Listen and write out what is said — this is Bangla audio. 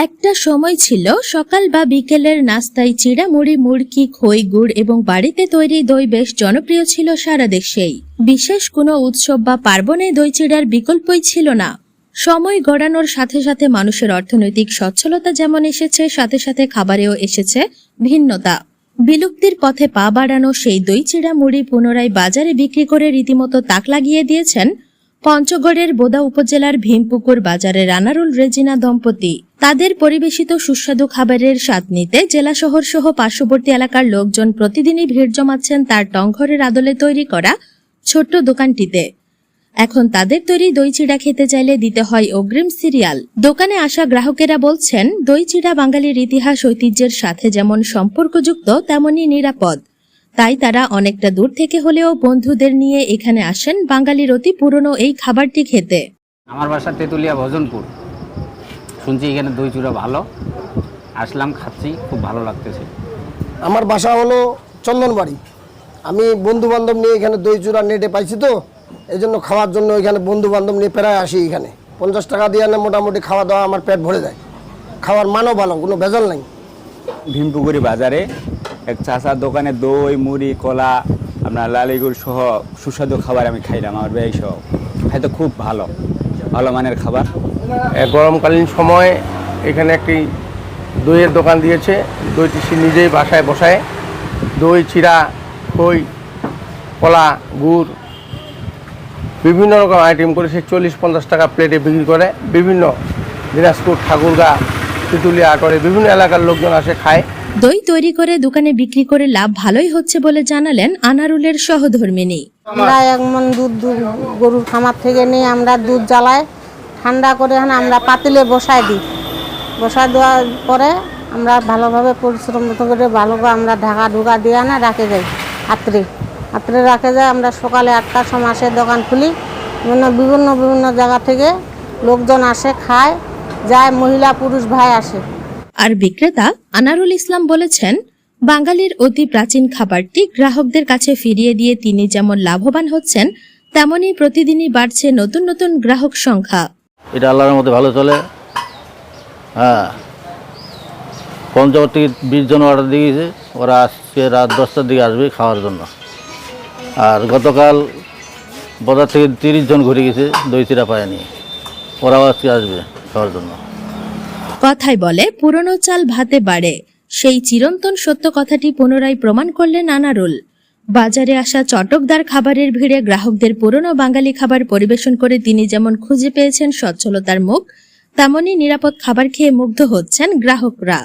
একটা সময় ছিল সকাল বা বিকেলের নাস্তায় চিড়া মুড়ি, মুড়কি, খই, গুড় এবং বাড়িতে তৈরি দই বেশ জনপ্রিয় ছিল সারা দেশেই। বিশেষ কোনো উৎসব বা পার্বণে দই চিড়ার বিকল্পই ছিল না। সময় গড়ানোর সাথে সাথে মানুষের অর্থনৈতিক সচ্ছলতা যেমন এসেছে, সাথে সাথে খাবারেও এসেছে ভিন্নতা। বিলুপ্তির পথে পা বাড়ানো সেই দই চিড়া মুড়ি পুনরায় বাজারে বিক্রি করে রীতিমতো তাক লাগিয়ে দিয়েছেন পঞ্চগড়ের বোদা উপজেলার ভীমপুকুর বাজারের আনারুল রেজিনা দম্পতি। তাদের পরিবেশিত সুস্বাদু খাবারের স্বাদ নিতে জেলা শহর সহ পার্শ্ববর্তী এলাকার লোকজন প্রতিদিনই ভিড় জমাচ্ছেন তার টংঘরের আদলে তৈরি করা ছোট্ট দোকানটিতে। এখন তাদের তৈরি দই চিড়া খেতে চাইলে দিতে হয় অগ্রিম সিরিয়াল। দোকানে আসা গ্রাহকেরা বলছেন, দই চিড়া বাঙালির ইতিহাস ঐতিহ্যের সাথে যেমন সম্পর্কযুক্ত তেমনি নিরাপদ। তাই তারা অনেকটা দূর থেকে হলেও বন্ধুদের নিয়ে এখানে আসেন বাঙালির অতি পুরনো এই খাবারটি খেতে। আমার বাসা তেতুলিয়া ভজনপুর। শুনছি এখানে দই চিড়া ভালো, আসলাম, খাচ্ছি, খুব ভালো লাগতেছে। আমার বাসা হলো চন্দনবাড়ি। আমি বন্ধু বান্ধব নিয়ে এখানে দই চিড়া নেটে পাইছি, তো এই জন্য খাওয়ার জন্য এখানে বন্ধু বান্ধব নিয়ে প্রায় আসি। এখানে 50 টাকা দিয়ে না মোটামুটি খাওয়া দাওয়া আমার পেট ভরে যায়। খাওয়ার মানও ভালো, কোনো ভেজাল নাই। ভীমপুকুরি বাজারে এক চাচার দোকানে দই, মুড়ি, কলা, আপনার লালিগুড় সহ সুস্বাদু খাবার আমি খাইলাম। আমার ব্যয় সহ খাইতে খুব ভালো ভালো মানের খাবার। গরমকালীন সময় এখানে একটি দইয়ের দোকান দিয়েছে। দইটি সে নিজেই বাসায় বসায় দই, চিড়া, খই, কলা, গুড় বিভিন্ন রকম আইটেম করে সে 40-50 টাকা প্লেটে বিক্রি করে। বিভিন্ন দিনাজপুর, ঠাকুরগাঁ, তেতুলিয়া, আটরে বিভিন্ন এলাকার লোকজন আসে খায়। দই তৈরি করে দোকানে বিক্রি করে লাভ ভালোই হচ্ছে বলে জানালেন আনারুলের সহধর্মিনী। আমরা এমন দুধ গরুর খামার থেকে নিয়ে আমরা দুধ জ্বালাই, ঠান্ডা করে আমরা পাতিলে বসাই দিই। বসাই দেওয়ার পরে আমরা ভালোভাবে পরিশ্রম করে ভালোভাবে আমরা ঢাকা দিয়ে রাখে যাই। রাত্রে রাখে যায়। আমরা সকালে 8টার সময় আসে দোকান খুলি। বিভিন্ন জায়গা থেকে লোকজন আসে, খায়, যায়, মহিলা পুরুষ ভাই আসে। আর বিক্রেতা আনারুল ইসলাম বলেছেন, বাঙালির অতি প্রাচীন খাবারটি গ্রাহকদের কাছে ফিরিয়ে দিয়ে তিনি যেমন লাভবান হচ্ছেন, তেমনি প্রতিদিনই বাড়ছে নতুন নতুন গ্রাহক সংখ্যা। এটা আল্লাহর মধ্যে ভালো চলে। হ্যাঁ, পঞ্চগড় থেকে 20 জন অর্ডার দিয়েছে। ওরা আজকে রাত 10টার দিকে আসবে খাওয়ার জন্য। আর গতকাল বাজার থেকে 30 জন ঘুরে গেছে, দই চিড়া পায়নি। ওরাও আজকে আসবে খাওয়ার জন্য। কথায় বলে, পুরনো চাল ভাতে বাড়ে। সেই চিরন্তন সত্য কথাটি পুনরায় প্রমাণ করলেন আনারুল। বাজারে আসা চটকদার খাবারের ভিড়ে গ্রাহকদের পুরনো বাঙালি খাবার পরিবেশন করে তিনি যেমন খুঁজে পেয়েছেন সচ্ছলতার মুখ, তেমনি নিরাপদ খাবার খেয়ে মুগ্ধ হচ্ছেন গ্রাহকরা।